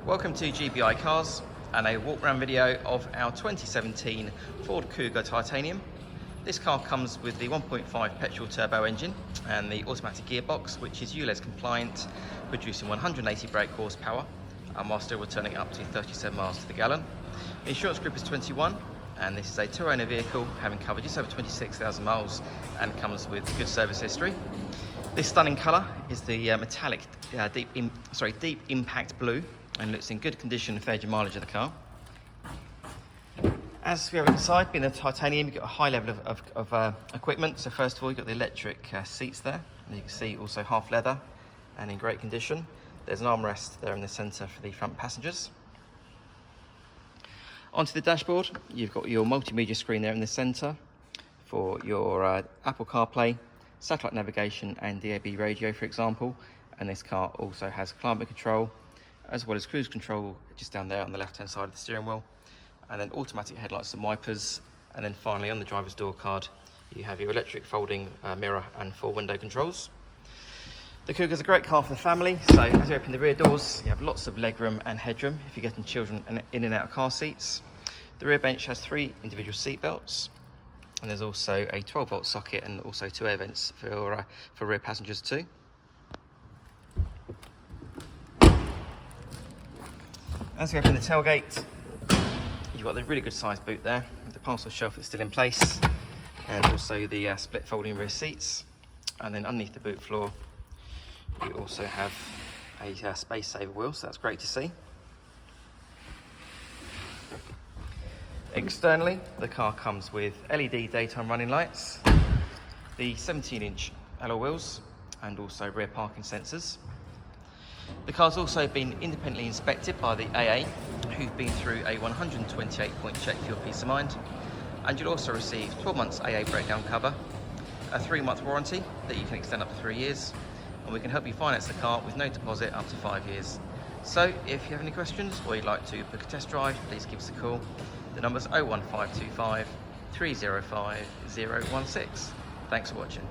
Welcome to GBI Cars and a walk around video of our 2017 Ford Kuga Titanium. This car comes with the 1.5 petrol turbo engine and the automatic gearbox, which is ULEZ compliant, producing 180 brake horsepower and while still returning up to 37 miles to the gallon. The insurance group is 21 and this is a two-owner vehicle having covered just over 26,000 miles and comes with good service history. This stunning colour is the metallic deep impact blue and looks in good condition and fair mileage of the car. As we have inside, being a titanium, you've got a high level of equipment. So first of all, you've got the electric seats there, and you can see also half leather and in great condition. There's an armrest there in the centre for the front passengers. Onto the dashboard, you've got your multimedia screen there in the centre for your Apple Carplay, satellite navigation and DAB radio, for example. And this car also has climate control, as well as cruise control just down there on the left hand side of the steering wheel, and then automatic headlights and wipers, and then finally on the driver's door card you have your electric folding mirror and 4 window controls. The Kuga is a great car for the family, so as you open the rear doors you have lots of legroom and headroom if you're getting children in and out of car seats. The rear bench has 3 individual seat belts, and there's also a 12-volt socket and also 2 air vents for rear passengers too. As we open the tailgate, you've got the really good sized boot there, with the parcel shelf that's still in place, and also the split folding rear seats. And then underneath the boot floor, you also have a space saver wheel, so that's great to see. Externally, the car comes with LED daytime running lights, the 17-inch alloy wheels, and also rear parking sensors. The car's also been independently inspected by the AA, who've been through a 128-point check for your peace of mind, and you'll also receive 12 months AA breakdown cover, a 3-month warranty that you can extend up to 3 years, and we can help you finance the car with no deposit up to 5 years. So if you have any questions or you'd like to book a test drive, please give us a call. The number's 01525 305 016. Thanks for watching.